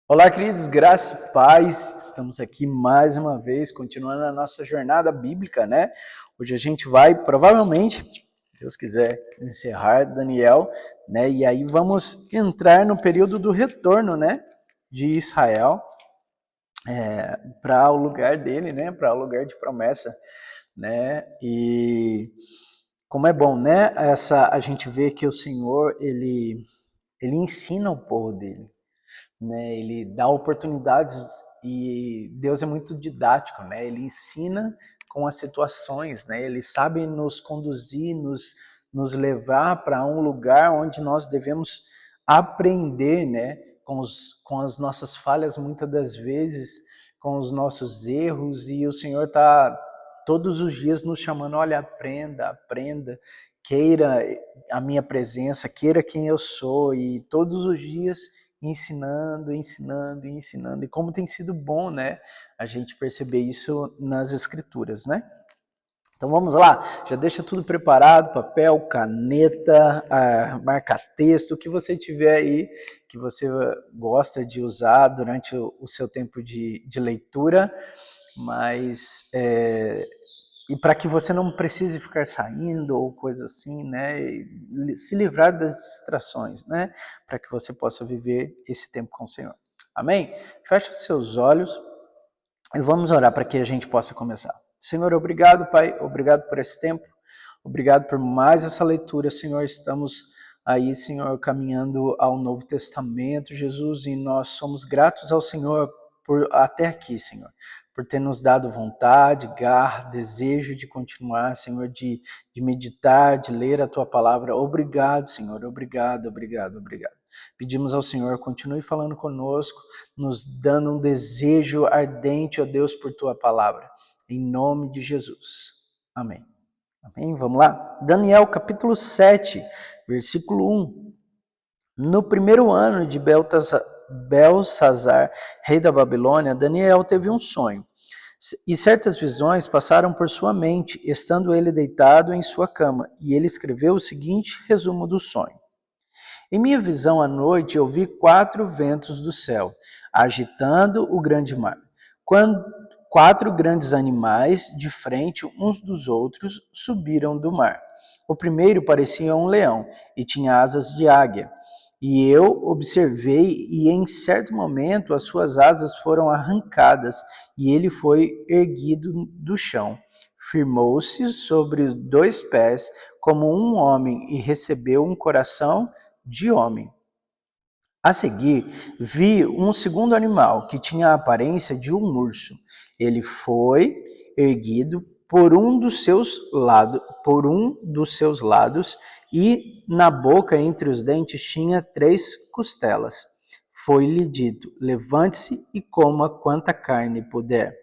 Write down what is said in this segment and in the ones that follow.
Olá, queridos, graça e paz. Estamos aqui mais uma vez, continuando a nossa jornada bíblica, né? Hoje a gente vai, provavelmente, se Deus quiser, encerrar Daniel, né? E aí vamos entrar no período do retorno, né? De Israel para o lugar dele, né? Para o lugar de promessa, né? E como é bom, né? A gente vê que o Senhor, ele ensina o povo dele, né? Ele dá oportunidades e Deus é muito didático, né? Ele ensina com as situações, né? Ele sabe nos conduzir, nos levar para um lugar onde nós devemos aprender, né? Com as nossas falhas, muitas das vezes, com os nossos erros, e o Senhor está todos os dias nos chamando, olha, aprenda, aprenda, queira a minha presença, queira quem eu sou, e todos os dias ensinando, ensinando, ensinando. E como tem sido bom, né, a gente perceber isso nas escrituras, né? Então vamos lá, já deixa tudo preparado, papel, caneta, marca-texto, o que você tiver aí, que você gosta de usar durante o seu tempo de leitura, mas e para que você não precise ficar saindo ou coisa assim, né? Se livrar das distrações, né? Para que você possa viver esse tempo com o Senhor. Amém? Feche os seus olhos e vamos orar para que a gente possa começar. Senhor, obrigado, Pai. Obrigado por esse tempo. Obrigado por mais essa leitura, Senhor. Estamos aí, Senhor, caminhando ao Novo Testamento, Jesus, e nós somos gratos ao Senhor por até aqui, Senhor, por ter nos dado vontade, garra, desejo de continuar, Senhor, de meditar, de ler a Tua palavra. Obrigado, Senhor. Obrigado, obrigado, obrigado. Pedimos ao Senhor, continue falando conosco, nos dando um desejo ardente, ó Deus, por Tua palavra. Em nome de Jesus. Amém. Amém? Vamos lá? Daniel capítulo 7, versículo 1. No primeiro ano de Belsazar, rei da Babilônia, Daniel teve um sonho. E certas visões passaram por sua mente, estando ele deitado em sua cama, e ele escreveu o seguinte resumo do sonho. Em minha visão à noite, eu vi 4 ventos do céu, agitando o grande mar. Quando 4 grandes animais, de frente uns dos outros, subiram do mar. O primeiro parecia um leão e tinha asas de águia. E eu observei, e em certo momento as suas asas foram arrancadas, e ele foi erguido do chão. Firmou-se sobre 2 pés, como um homem, e recebeu um coração de homem. A seguir, vi um segundo animal que tinha a aparência de um urso. Ele foi erguido por um dos seus lados, e na boca entre os dentes tinha 3 costelas. Foi-lhe dito: levante-se e coma quanta carne puder.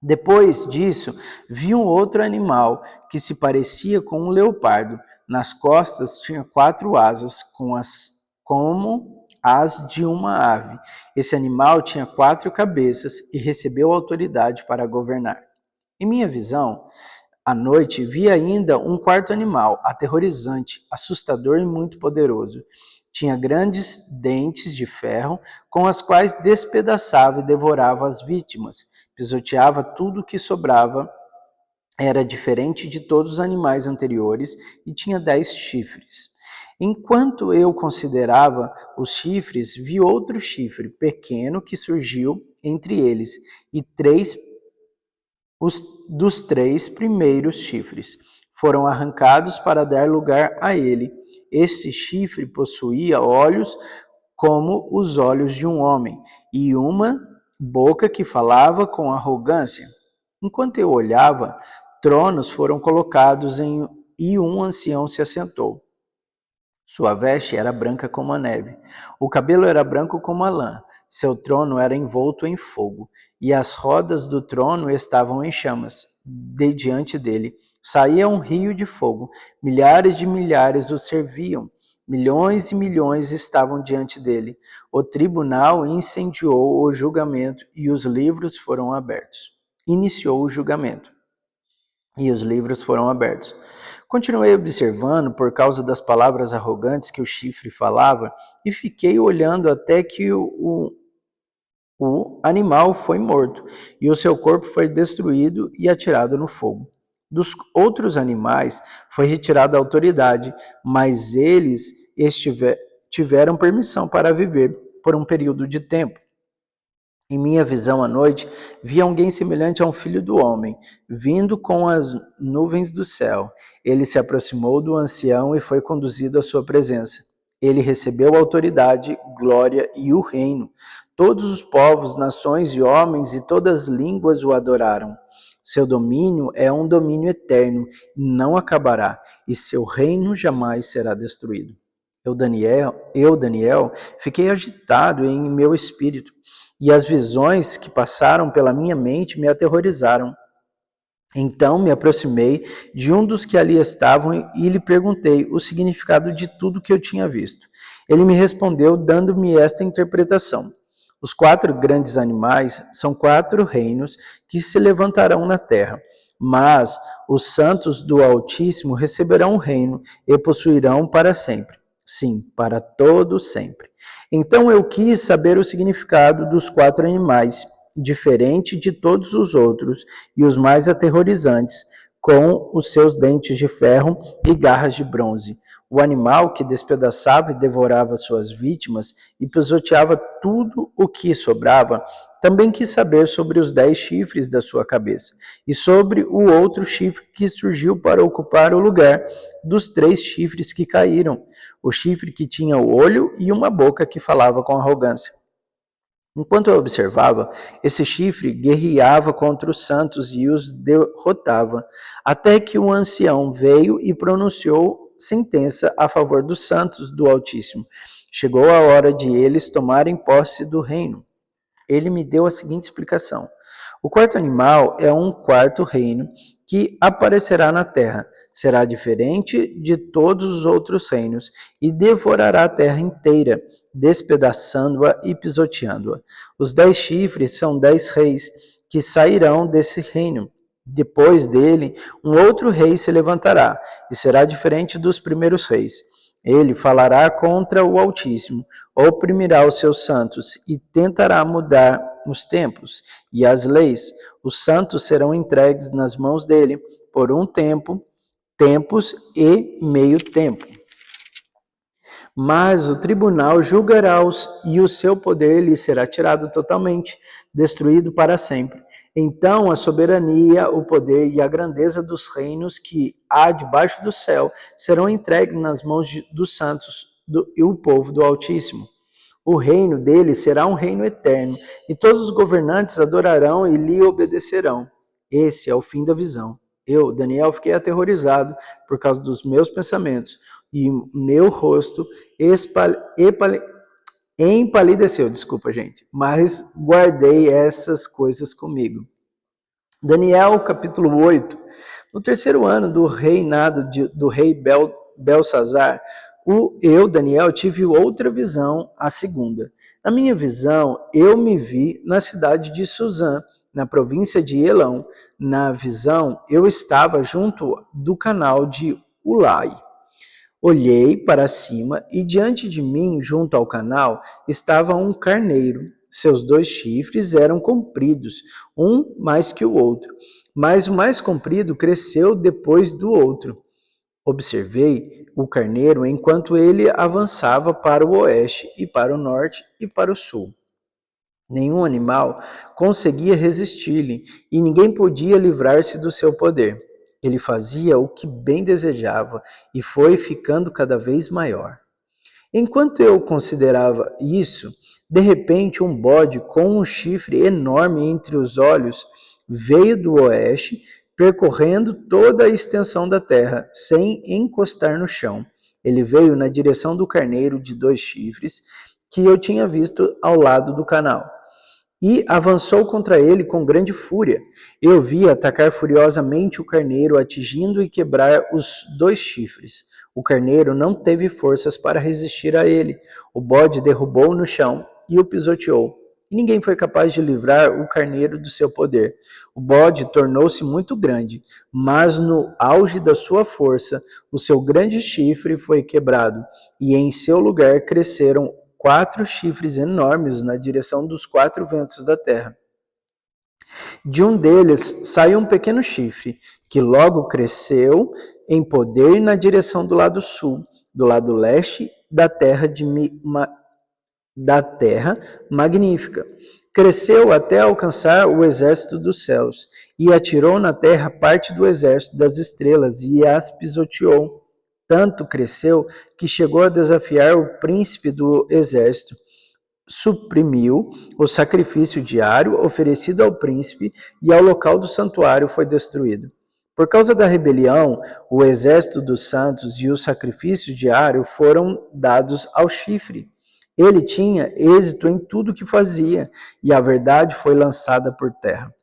Depois disso, vi um outro animal que se parecia com um leopardo. Nas costas tinha 4 asas, como as de uma ave. Esse animal tinha 4 cabeças e recebeu autoridade para governar. Em minha visão, à noite, vi ainda um quarto animal, aterrorizante, assustador e muito poderoso. Tinha grandes dentes de ferro, com as quais despedaçava e devorava as vítimas, pisoteava tudo o que sobrava, era diferente de todos os animais anteriores e tinha 10 chifres. Enquanto eu considerava os chifres, vi outro chifre pequeno que surgiu entre eles, e dos 3 primeiros chifres foram arrancados para dar lugar a ele. Este chifre possuía olhos como os olhos de um homem, e uma boca que falava com arrogância. Enquanto eu olhava, tronos foram colocados e um ancião se assentou. Sua veste era branca como a neve, o cabelo era branco como a lã, seu trono era envolto em fogo, e as rodas do trono estavam em chamas. De diante dele saía um rio de fogo, milhares de milhares o serviam, milhões e milhões estavam diante dele. O tribunal incendiou o julgamento e os livros foram abertos. Iniciou o julgamento e os livros foram abertos. Continuei observando por causa das palavras arrogantes que o chifre falava e fiquei olhando até que O animal foi morto, e o seu corpo foi destruído e atirado no fogo. Dos outros animais foi retirada a autoridade, mas eles tiveram permissão para viver por um período de tempo. Em minha visão à noite, vi alguém semelhante a um filho do homem, vindo com as nuvens do céu. Ele se aproximou do ancião e foi conduzido à sua presença. Ele recebeu autoridade, glória e o reino. Todos os povos, nações e homens e todas as línguas o adoraram. Seu domínio é um domínio eterno, não acabará, e seu reino jamais será destruído. Daniel, fiquei agitado em meu espírito, e as visões que passaram pela minha mente me aterrorizaram. Então me aproximei de um dos que ali estavam e lhe perguntei o significado de tudo que eu tinha visto. Ele me respondeu, dando-me esta interpretação: os 4 grandes animais são 4 reinos que se levantarão na terra, mas os santos do Altíssimo receberão o reino e possuirão para sempre. Sim, para todo sempre. Então eu quis saber o significado dos 4 animais, diferente de todos os outros e os mais aterrorizantes, com os seus dentes de ferro e garras de bronze. O animal que despedaçava e devorava suas vítimas e pisoteava tudo o que sobrava, também quis saber sobre os 10 chifres da sua cabeça e sobre o outro chifre que surgiu para ocupar o lugar dos 3 chifres que caíram, o chifre que tinha o olho e uma boca que falava com arrogância. Enquanto eu observava, esse chifre guerreava contra os santos e os derrotava, até que o ancião veio e pronunciou sentença a favor dos santos do Altíssimo. Chegou a hora de eles tomarem posse do reino. Ele me deu a seguinte explicação: o 4º animal é um 4º reino que aparecerá na terra. Será diferente de todos os outros reinos e devorará a terra inteira, despedaçando-a e pisoteando-a. Os 10 chifres são 10 reis que sairão desse reino. Depois dele, um outro rei se levantará e será diferente dos primeiros reis. Ele falará contra o Altíssimo, oprimirá os seus santos e tentará mudar os tempos e as leis. Os santos serão entregues nas mãos dele por um tempo, tempos e meio tempo. Mas o tribunal julgará-os e o seu poder lhe será tirado totalmente, destruído para sempre. Então a soberania, o poder e a grandeza dos reinos que há debaixo do céu serão entregues nas mãos dos santos e o povo do Altíssimo. O reino dele será um reino eterno, e todos os governantes adorarão e lhe obedecerão. Esse é o fim da visão. Eu, Daniel, fiquei aterrorizado por causa dos meus pensamentos, e meu rosto empalideceu, desculpa, gente, mas guardei essas coisas comigo. Daniel, capítulo 8. No 3º ano do reinado do rei Belsazar, Daniel, tive outra visão, a segunda. Na minha visão, eu me vi na cidade de Suzã, na província de Elão. Na visão, eu estava junto do canal de Ulai. Olhei para cima e diante de mim, junto ao canal, estava um carneiro. Seus 2 chifres eram compridos, um mais que o outro, mas o mais comprido cresceu depois do outro. Observei o carneiro enquanto ele avançava para o oeste e para o norte e para o sul. Nenhum animal conseguia resistir-lhe e ninguém podia livrar-se do seu poder. Ele fazia o que bem desejava e foi ficando cada vez maior. Enquanto eu considerava isso, de repente um bode com um chifre enorme entre os olhos veio do oeste, percorrendo toda a extensão da terra, sem encostar no chão. Ele veio na direção do carneiro de 2 chifres que eu tinha visto ao lado do canal e avançou contra ele com grande fúria. Eu vi atacar furiosamente o carneiro, atingindo e quebrar os 2 chifres. O carneiro não teve forças para resistir a ele. O bode derrubou-o no chão e o pisoteou. E ninguém foi capaz de livrar o carneiro do seu poder. O bode tornou-se muito grande, mas no auge da sua força, o seu grande chifre foi quebrado, e em seu lugar cresceram 4 chifres enormes na direção dos 4 ventos da terra. De um deles saiu um pequeno chifre, que logo cresceu em poder na direção do lado sul, do lado leste da terra magnífica. Cresceu até alcançar o exército dos céus, e atirou na terra parte do exército das estrelas, e as pisoteou. Tanto cresceu que chegou a desafiar o príncipe do exército. Suprimiu o sacrifício diário oferecido ao príncipe, e ao local do santuário foi destruído. Por causa da rebelião, o exército dos santos e o sacrifício diário foram dados ao chifre. Ele tinha êxito em tudo que fazia, e a verdade foi lançada por terra.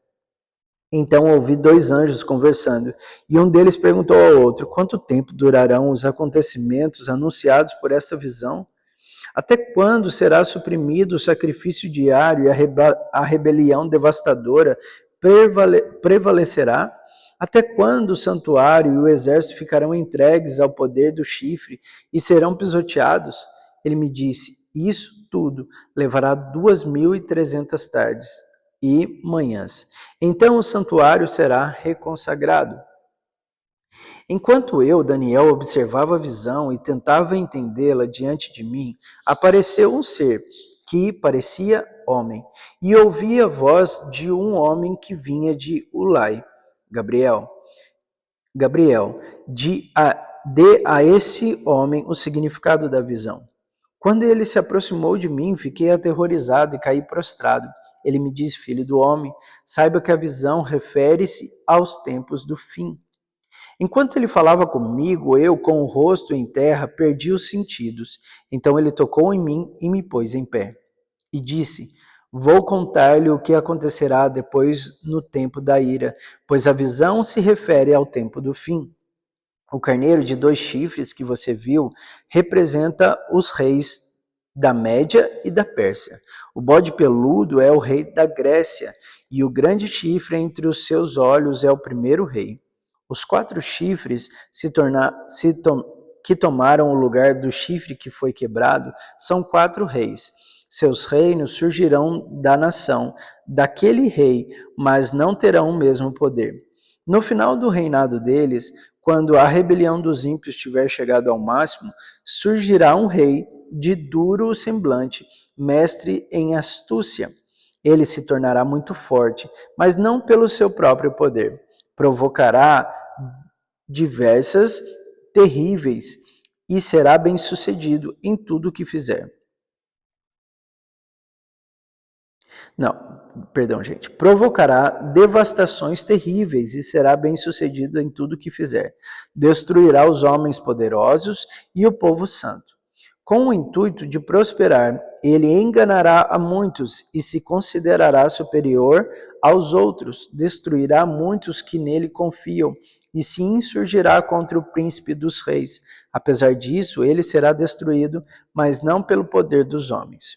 Então ouvi 2 anjos conversando, e um deles perguntou ao outro: quanto tempo durarão os acontecimentos anunciados por essa visão? Até quando será suprimido o sacrifício diário e a rebelião devastadora prevalecerá? Até quando o santuário e o exército ficarão entregues ao poder do chifre e serão pisoteados? Ele me disse: isso tudo levará 2.300 tardes e manhãs. Então o santuário será reconsagrado. Enquanto eu, Daniel, observava a visão e tentava entendê-la diante de mim, apareceu um ser que parecia homem, e ouvi a voz de um homem que vinha de Ulai, Gabriel, dê a esse homem o significado da visão. Quando ele se aproximou de mim, fiquei aterrorizado e caí prostrado. Ele me disse: filho do homem, saiba que a visão refere-se aos tempos do fim. Enquanto ele falava comigo, eu, com o rosto em terra, perdi os sentidos. Então ele tocou em mim e me pôs em pé. E disse: vou contar-lhe o que acontecerá depois no tempo da ira, pois a visão se refere ao tempo do fim. O carneiro de 2 chifres que você viu representa os reis da Média e da Pérsia. O bode peludo é o rei da Grécia, e o grande chifre entre os seus olhos é o primeiro rei. Os 4 chifres que tomaram o lugar do chifre que foi quebrado são 4 reis. Seus reinos surgirão da nação daquele rei, mas não terão o mesmo poder. No final do reinado deles, quando a rebelião dos ímpios tiver chegado ao máximo, surgirá um rei de duro semblante, mestre em astúcia. Ele se tornará muito forte, mas não pelo seu próprio poder. Provocará diversas terríveis e será bem-sucedido em tudo o que fizer. Provocará devastações terríveis e será bem-sucedido em tudo que fizer. Destruirá os homens poderosos e o povo santo. Com o intuito de prosperar, ele enganará a muitos e se considerará superior aos outros. Destruirá muitos que nele confiam e se insurgirá contra o príncipe dos reis. Apesar disso, ele será destruído, mas não pelo poder dos homens.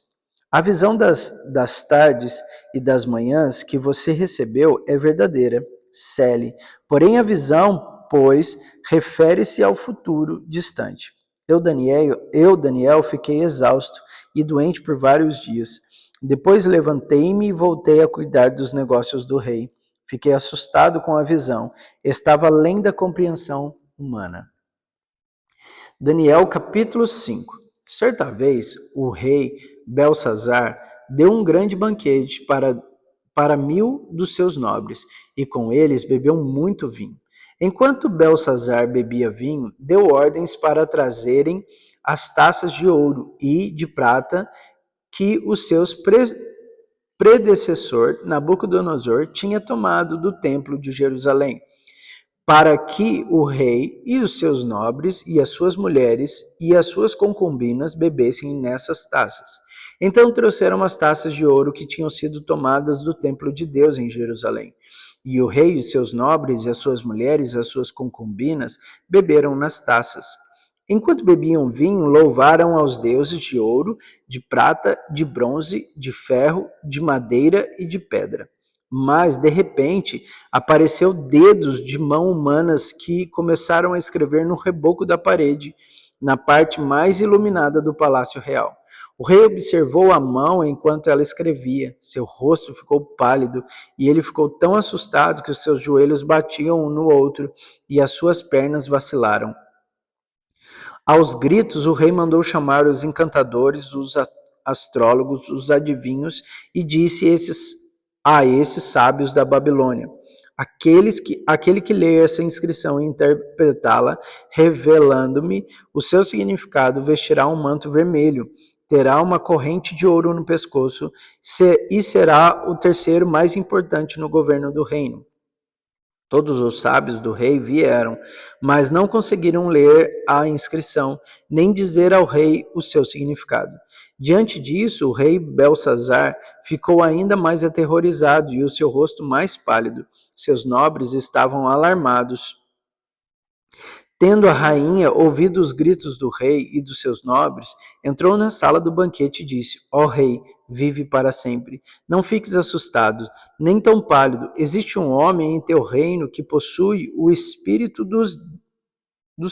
A visão das tardes e das manhãs que você recebeu é verdadeira, Cele. Porém, a visão, pois, refere-se ao futuro distante. Eu, Daniel, fiquei exausto e doente por vários dias. Depois levantei-me e voltei a cuidar dos negócios do rei. Fiquei assustado com a visão. Estava além da compreensão humana. Daniel capítulo 5. Certa vez, o rei Belsazar deu um grande banquete para 1000 dos seus nobres, e com eles bebeu muito vinho. Enquanto Belsazar bebia vinho, deu ordens para trazerem as taças de ouro e de prata que os seus predecessor Nabucodonosor tinha tomado do templo de Jerusalém, para que o rei e os seus nobres e as suas mulheres e as suas concubinas bebessem nessas taças. Então trouxeram as taças de ouro que tinham sido tomadas do templo de Deus em Jerusalém. E o rei e seus nobres e as suas mulheres e as suas concubinas beberam nas taças. Enquanto bebiam vinho, louvaram aos deuses de ouro, de prata, de bronze, de ferro, de madeira e de pedra. Mas, de repente, apareceu dedos de mão humanas que começaram a escrever no reboco da parede na parte mais iluminada do palácio real. O rei observou a mão enquanto ela escrevia. Seu rosto ficou pálido e ele ficou tão assustado que os seus joelhos batiam um no outro e as suas pernas vacilaram. Aos gritos, o rei mandou chamar os encantadores, os astrólogos, os adivinhos e disse a esses sábios da Babilônia: aquele que lê essa inscrição e interpretá-la, revelando-me o seu significado, vestirá um manto vermelho, terá uma corrente de ouro no pescoço e será o terceiro mais importante no governo do reino. Todos os sábios do rei vieram, mas não conseguiram ler a inscrição, nem dizer ao rei o seu significado. Diante disso, o rei Belsazar ficou ainda mais aterrorizado e o seu rosto mais pálido. Seus nobres estavam alarmados. Tendo a rainha ouvido os gritos do rei e dos seus nobres, entrou na sala do banquete e disse: Ó rei, vive para sempre. Não fiques assustado, nem tão pálido. Existe um homem em teu reino que possui o espírito dos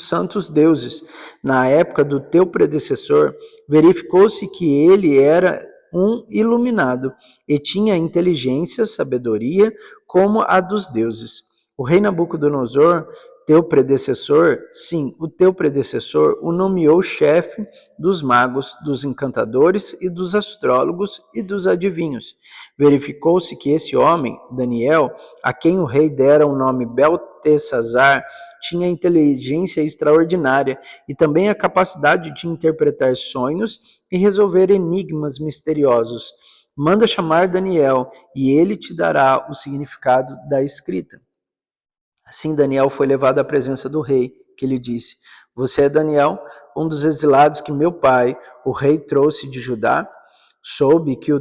santos deuses. Na época do teu predecessor, verificou-se que ele era um iluminado e tinha inteligência, sabedoria como a dos deuses. O rei Nabucodonosor, teu predecessor, sim, o teu predecessor, o nomeou chefe dos magos, dos encantadores e dos astrólogos e dos adivinhos. Verificou-se que esse homem, Daniel, a quem o rei dera o nome Beltesazar, tinha inteligência extraordinária e também a capacidade de interpretar sonhos e resolver enigmas misteriosos. Manda chamar Daniel e ele te dará o significado da escrita. Assim Daniel foi levado à presença do rei, que lhe disse: Você é Daniel, um dos exilados que meu pai, o rei, trouxe de Judá? Soube que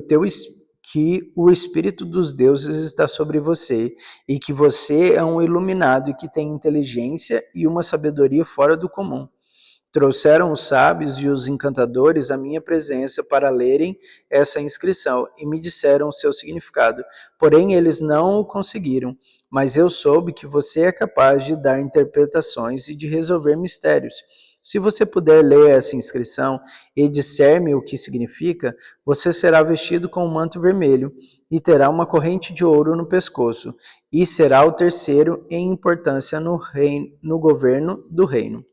o Espírito dos deuses está sobre você, e que você é um iluminado e que tem inteligência e uma sabedoria fora do comum. Trouxeram os sábios e os encantadores à minha presença para lerem essa inscrição e me disseram o seu significado. Porém, eles não o conseguiram. Mas eu soube que você é capaz de dar interpretações e de resolver mistérios. Se você puder ler essa inscrição e disser-me o que significa, você será vestido com um manto vermelho e terá uma corrente de ouro no pescoço, e será o terceiro em importância no governo do reino.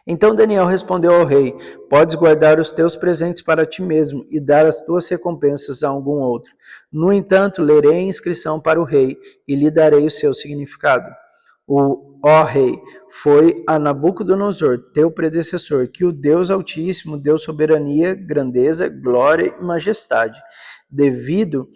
Então Daniel respondeu ao rei: Podes guardar os teus presentes para ti mesmo e dar as tuas recompensas a algum outro. No entanto, lerei a inscrição para o rei e lhe darei o seu significado. Ó rei, foi a Nabucodonosor, teu predecessor, que o Deus Altíssimo deu soberania, grandeza, glória e majestade. Devido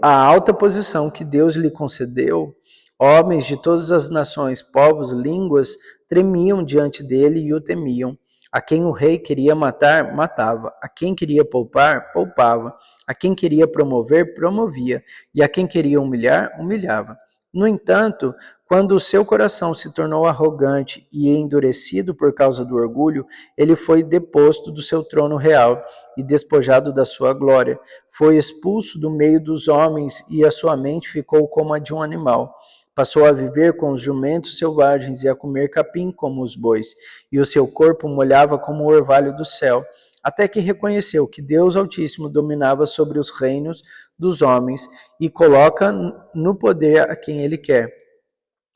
à alta posição que Deus lhe concedeu, homens de todas as nações, povos, línguas tremiam diante dele e o temiam. A quem o rei queria matar, matava. A quem queria poupar, poupava. A quem queria promover, promovia. E a quem queria humilhar, humilhava. No entanto, quando o seu coração se tornou arrogante e endurecido por causa do orgulho, ele foi deposto do seu trono real e despojado da sua glória. Foi expulso do meio dos homens e a sua mente ficou como a de um animal. Passou a viver com os jumentos selvagens e a comer capim como os bois, e o seu corpo molhava como o orvalho do céu, até que reconheceu que Deus Altíssimo dominava sobre os reinos dos homens e coloca no poder a quem ele quer.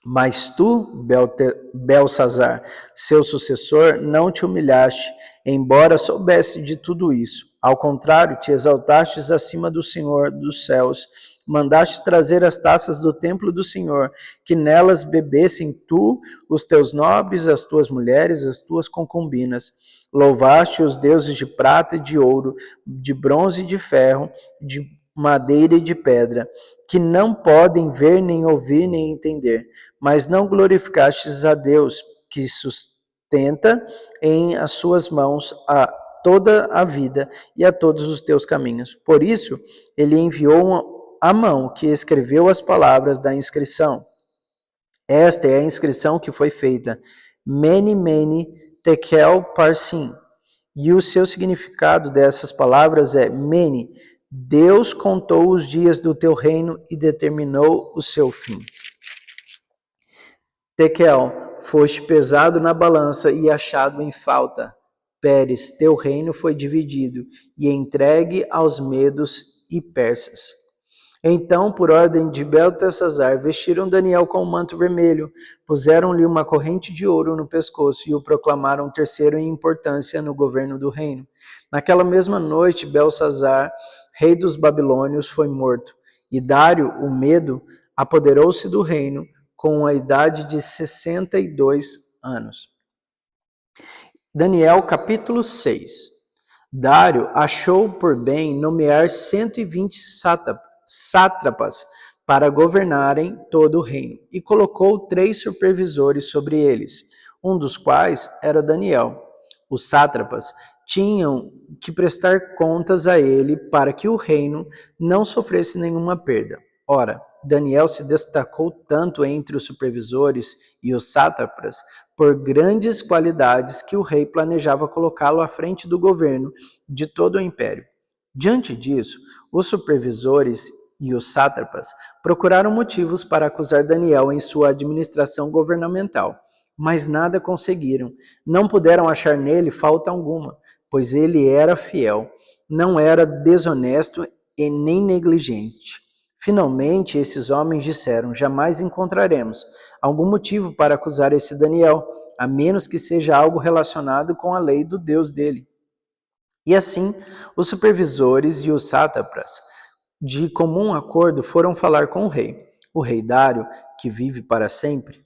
Mas tu, Belsazar, seu sucessor, não te humilhaste, embora soubesse de tudo isso. Ao contrário, te exaltastes acima do Senhor dos céus. Mandaste trazer as taças do templo do Senhor, que nelas bebessem tu, os teus nobres, as tuas mulheres, as tuas concubinas. Louvaste os deuses de prata e de ouro, de bronze e de ferro, de madeira e de pedra, que não podem ver, nem ouvir, nem entender. Mas não glorificastes a Deus, que sustenta em as suas mãos toda a vida e a todos os teus caminhos. Por isso, ele enviou a mão que escreveu as palavras da inscrição. Esta é a inscrição que foi feita: Mene, Mene, Tekel, Parsim. E o seu significado dessas palavras é: Mene, Deus contou os dias do teu reino e determinou o seu fim. Tekel, foste pesado na balança e achado em falta. Pérez, teu reino foi dividido e entregue aos medos e persas. Então, por ordem de Beltesazar, vestiram Daniel com um manto vermelho, puseram-lhe uma corrente de ouro no pescoço e o proclamaram terceiro em importância no governo do reino. Naquela mesma noite, Belsazar, rei dos babilônios, foi morto, e Dário, o Medo, apoderou-se do reino com a idade de 62 anos. Daniel capítulo 6. Dário achou por bem nomear 120 sátrapas para governarem todo o reino, e colocou 3 supervisores sobre eles, um dos quais era Daniel. Os sátrapas tinham que prestar contas a ele para que o reino não sofresse nenhuma perda. Ora, Daniel se destacou tanto entre os supervisores e os sátrapas por grandes qualidades que o rei planejava colocá-lo à frente do governo de todo o império. Diante disso, os supervisores e os sátrapas procuraram motivos para acusar Daniel em sua administração governamental, mas nada conseguiram. Não puderam achar nele falta alguma, pois ele era fiel, não era desonesto e nem negligente. Finalmente, esses homens disseram: jamais encontraremos algum motivo para acusar esse Daniel, a menos que seja algo relacionado com a lei do Deus dele. E assim, os supervisores e os sátrapas, de comum acordo, foram falar com o rei. O rei Dário, que vive para sempre.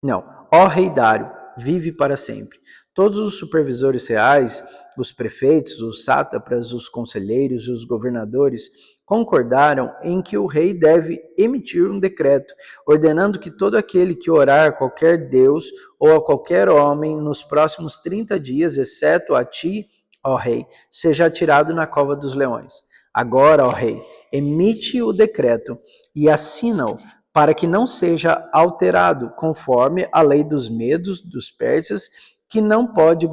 Não, ó rei Dário, vive para sempre. Todos os supervisores reais, os prefeitos, os sátrapas, os conselheiros e os governadores concordaram em que o rei deve emitir um decreto ordenando que todo aquele que orar a qualquer deus ou a qualquer homem nos próximos 30 dias, exceto a ti, ó rei, seja atirado na cova dos leões. Agora, ó rei, emite o decreto e assina-o para que não seja alterado, conforme a lei dos medos, dos persas, que não pode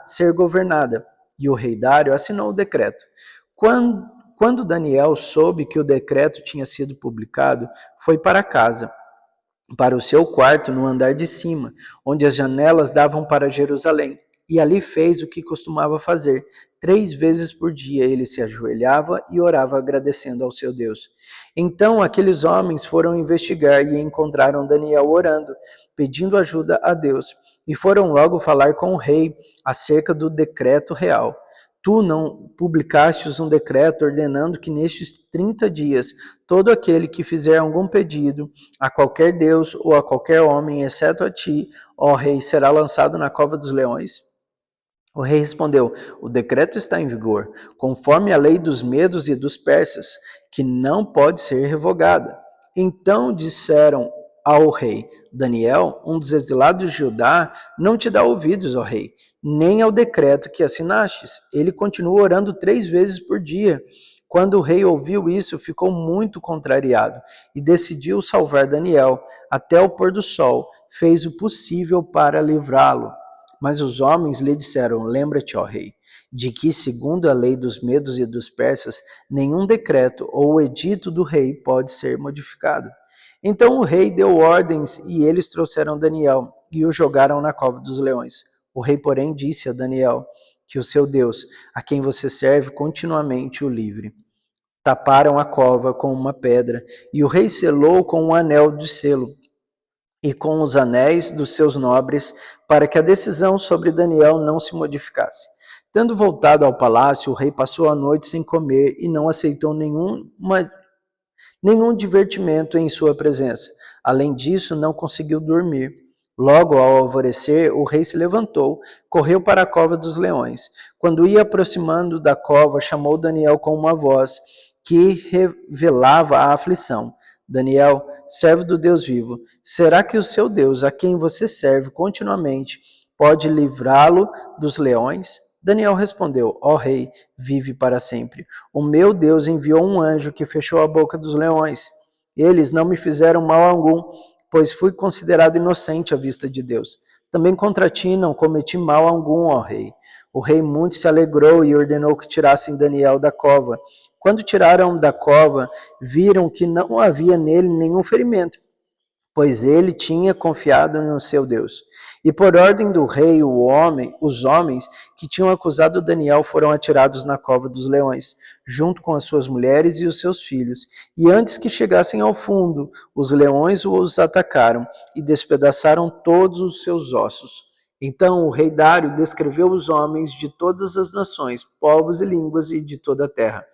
ser governada. E o rei Dário assinou o decreto. Quando Daniel soube que o decreto tinha sido publicado, foi para casa, para o seu quarto no andar de cima, onde as janelas davam para Jerusalém. E ali fez o que costumava fazer. 3 vezes por dia ele se ajoelhava e orava agradecendo ao seu Deus. Então aqueles homens foram investigar e encontraram Daniel orando, pedindo ajuda a Deus. E foram logo falar com o rei acerca do decreto real. Tu não publicastes um decreto ordenando que nestes 30 dias todo aquele que fizer algum pedido a qualquer Deus ou a qualquer homem, exceto a ti, ó rei, será lançado na cova dos leões? O rei respondeu: o decreto está em vigor, conforme a lei dos medos e dos persas, que não pode ser revogada. Então disseram ao rei: Daniel, um dos exilados de Judá, não te dá ouvidos, ó rei, nem ao decreto que assinastes. Ele continua orando 3 vezes por dia. Quando o rei ouviu isso, ficou muito contrariado e decidiu salvar Daniel. Até o pôr do sol, fez o possível para livrá-lo. Mas os homens lhe disseram: lembra-te, ó rei, de que, segundo a lei dos medos e dos persas, nenhum decreto ou edito do rei pode ser modificado. Então o rei deu ordens e eles trouxeram Daniel e o jogaram na cova dos leões. O rei, porém, disse a Daniel que o seu Deus, a quem você serve continuamente, o livre. Taparam a cova com uma pedra e o rei selou com um anel de selo e com os anéis dos seus nobres, para que a decisão sobre Daniel não se modificasse. Tendo voltado ao palácio, o rei passou a noite sem comer e não aceitou nenhum divertimento em sua presença. Além disso, não conseguiu dormir. Logo ao alvorecer, o rei se levantou, correu para a cova dos leões. Quando ia aproximando da cova, chamou Daniel com uma voz que revelava a aflição. Daniel, servo do Deus vivo, será que o seu Deus, a quem você serve continuamente, pode livrá-lo dos leões? Daniel respondeu: ó rei, vive para sempre. O meu Deus enviou um anjo que fechou a boca dos leões. Eles não me fizeram mal algum, pois fui considerado inocente à vista de Deus. Também contra ti não cometi mal algum, ó rei. O rei muito se alegrou e ordenou que tirassem Daniel da cova. Quando tiraram da cova, viram que não havia nele nenhum ferimento, pois ele tinha confiado no seu Deus. E por ordem do rei, os homens que tinham acusado Daniel foram atirados na cova dos leões, junto com as suas mulheres e os seus filhos. E antes que chegassem ao fundo, os leões os atacaram e despedaçaram todos os seus ossos. Então o rei Dário descreveu os homens de todas as nações, povos e línguas e de toda a terra.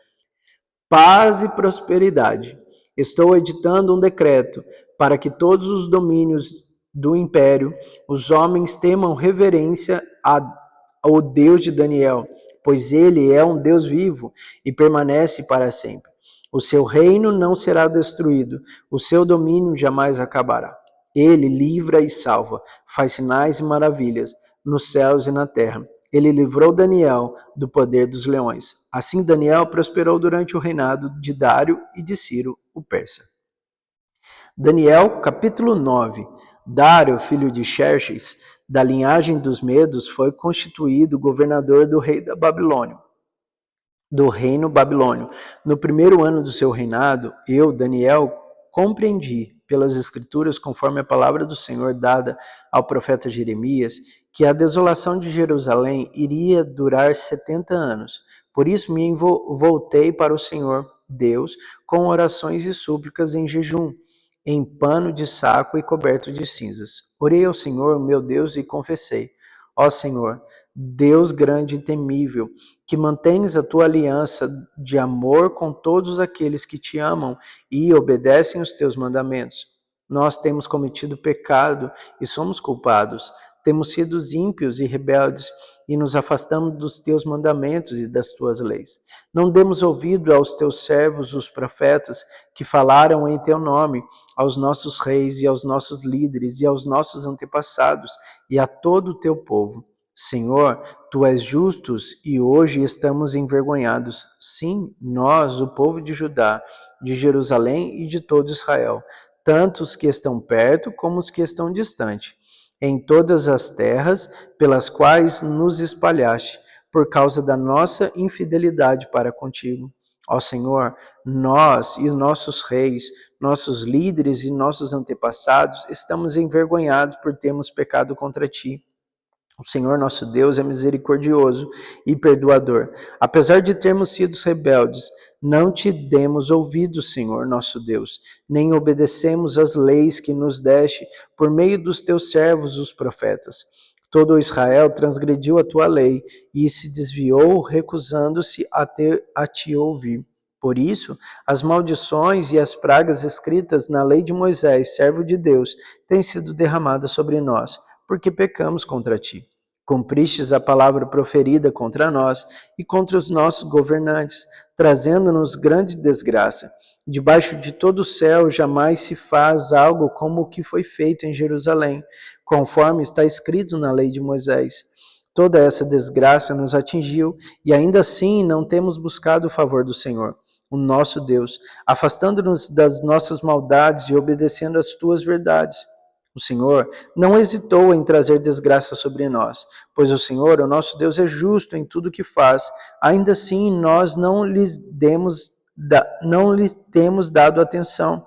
Paz e prosperidade. Estou editando um decreto para que todos os domínios do império, os homens temam reverência ao Deus de Daniel, pois ele é um Deus vivo e permanece para sempre. O seu reino não será destruído, o seu domínio jamais acabará. Ele livra e salva, faz sinais e maravilhas nos céus e na terra. Ele livrou Daniel do poder dos leões. Assim Daniel prosperou durante o reinado de Dário e de Ciro, o persa. Daniel, capítulo 9. Dário, filho de Xerxes, da linhagem dos Medos, foi constituído governador do rei da Babilônia, do reino babilônio. No primeiro ano do seu reinado, eu, Daniel, compreendi pelas escrituras, conforme a palavra do Senhor dada ao profeta Jeremias, que a desolação de Jerusalém iria durar 70 anos. Por isso me voltei para o Senhor Deus com orações e súplicas em jejum, em pano de saco e coberto de cinzas. Orei ao Senhor, meu Deus, e confessei: ó Senhor, Deus grande e temível, que mantens a tua aliança de amor com todos aqueles que te amam e obedecem os teus mandamentos. Nós temos cometido pecado e somos culpados. Temos sido ímpios e rebeldes e nos afastamos dos teus mandamentos e das tuas leis. Não demos ouvido aos teus servos, os profetas, que falaram em teu nome, aos nossos reis e aos nossos líderes e aos nossos antepassados e a todo o teu povo. Senhor, tu és justos e hoje estamos envergonhados. Sim, nós, o povo de Judá, de Jerusalém e de todo Israel, tanto os que estão perto como os que estão distante, em todas as terras pelas quais nos espalhaste, por causa da nossa infidelidade para contigo. Ó Senhor, nós e nossos reis, nossos líderes e nossos antepassados estamos envergonhados por termos pecado contra ti. O Senhor nosso Deus é misericordioso e perdoador. Apesar de termos sido rebeldes, não te demos ouvidos, Senhor nosso Deus, nem obedecemos às leis que nos deste por meio dos teus servos, os profetas. Todo Israel transgrediu a tua lei e se desviou, recusando-se a te ouvir. Por isso, as maldições e as pragas escritas na lei de Moisés, servo de Deus, têm sido derramadas sobre nós, porque pecamos contra ti. Cumpristes a palavra proferida contra nós e contra os nossos governantes, trazendo-nos grande desgraça. Debaixo de todo o céu jamais se faz algo como o que foi feito em Jerusalém, conforme está escrito na lei de Moisés. Toda essa desgraça nos atingiu e ainda assim não temos buscado o favor do Senhor, o nosso Deus, afastando-nos das nossas maldades e obedecendo às tuas verdades. O Senhor não hesitou em trazer desgraça sobre nós, pois o Senhor, o nosso Deus, é justo em tudo o que faz. Ainda assim, nós não lhe temos dado atenção.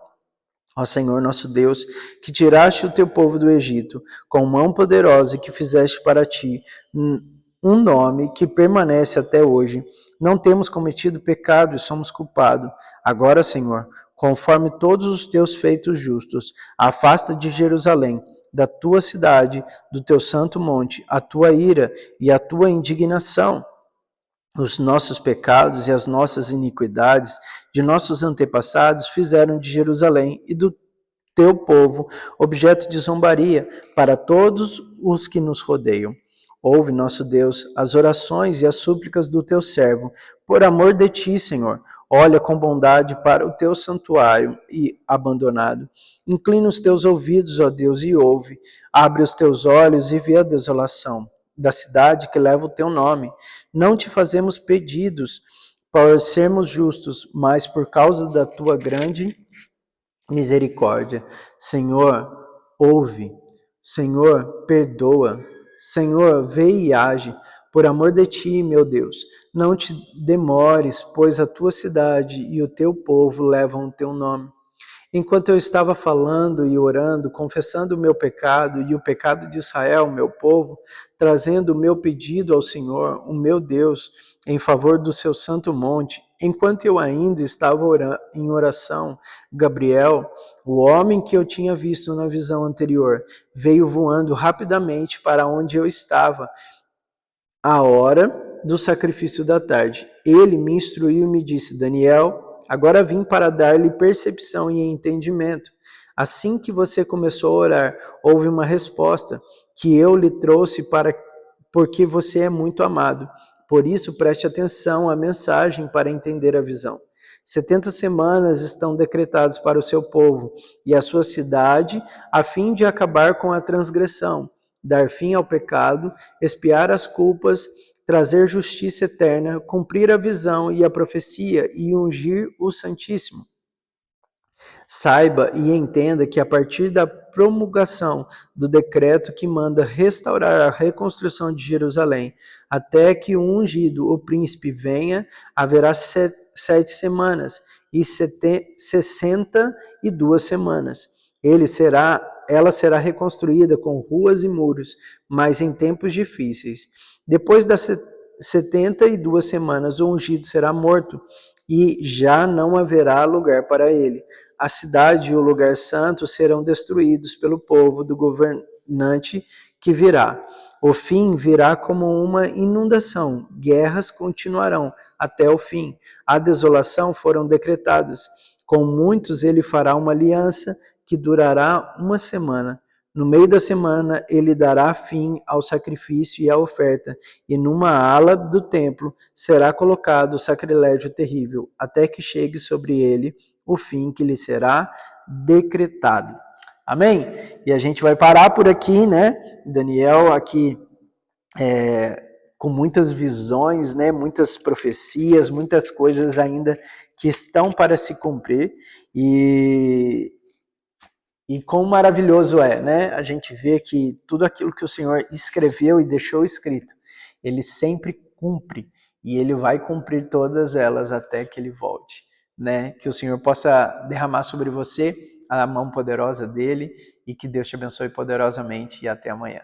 Ó Senhor nosso Deus, que tiraste o teu povo do Egito, com mão poderosa e que fizeste para ti um nome que permanece até hoje. Não temos cometido pecado e somos culpados. Agora, Senhor, conforme todos os teus feitos justos, afasta de Jerusalém, da tua cidade, do teu santo monte, a tua ira e a tua indignação. Os nossos pecados e as nossas iniquidades de nossos antepassados fizeram de Jerusalém e do teu povo objeto de zombaria para todos os que nos rodeiam. Ouve, nosso Deus, as orações e as súplicas do teu servo, por amor de ti, Senhor. Olha com bondade para o teu santuário e abandonado. Inclina os teus ouvidos, ó Deus, e ouve. Abre os teus olhos e vê a desolação da cidade que leva o teu nome. Não te fazemos pedidos por sermos justos, mas por causa da tua grande misericórdia. Senhor, ouve. Senhor, perdoa. Senhor, vê e age. Por amor de ti, meu Deus, não te demores, pois a tua cidade e o teu povo levam o teu nome. Enquanto eu estava falando e orando, confessando o meu pecado e o pecado de Israel, meu povo, trazendo o meu pedido ao Senhor, o meu Deus, em favor do seu santo monte, enquanto eu ainda estava em oração, Gabriel, o homem que eu tinha visto na visão anterior, veio voando rapidamente para onde eu estava, à hora do sacrifício da tarde. Ele me instruiu e me disse: Daniel, agora vim para dar-lhe percepção e entendimento. Assim que você começou a orar, houve uma resposta que eu lhe trouxe porque você é muito amado. Por isso, preste atenção à mensagem para entender a visão. 70 semanas estão decretadas para o seu povo e a sua cidade, a fim de acabar com a transgressão, dar fim ao pecado, expiar as culpas, trazer justiça eterna, cumprir a visão e a profecia e ungir o Santíssimo. Saiba e entenda que a partir da promulgação do decreto que manda restaurar a reconstrução de Jerusalém, até que o ungido, o príncipe, venha, haverá 7 semanas e 62 semanas. Ela será reconstruída com ruas e muros, mas em tempos difíceis. Depois das 72 semanas, o ungido será morto e já não haverá lugar para ele. A cidade e o lugar santo serão destruídos pelo povo do governante que virá. O fim virá como uma inundação, guerras continuarão até o fim. A desolação foram decretadas. Com muitos ele fará uma aliança que durará uma semana. No meio da semana ele dará fim ao sacrifício e à oferta, e numa ala do templo será colocado o sacrilégio terrível, até que chegue sobre ele o fim que lhe será decretado. Amém? E a gente vai parar por aqui, né? Daniel aqui com muitas visões, né? Muitas profecias, muitas coisas ainda que estão para se cumprir e quão maravilhoso é, né? A gente vê que tudo aquilo que o Senhor escreveu e deixou escrito, ele sempre cumpre e ele vai cumprir todas elas até que ele volte, né? Que o Senhor possa derramar sobre você a mão poderosa dele e que Deus te abençoe poderosamente e até amanhã.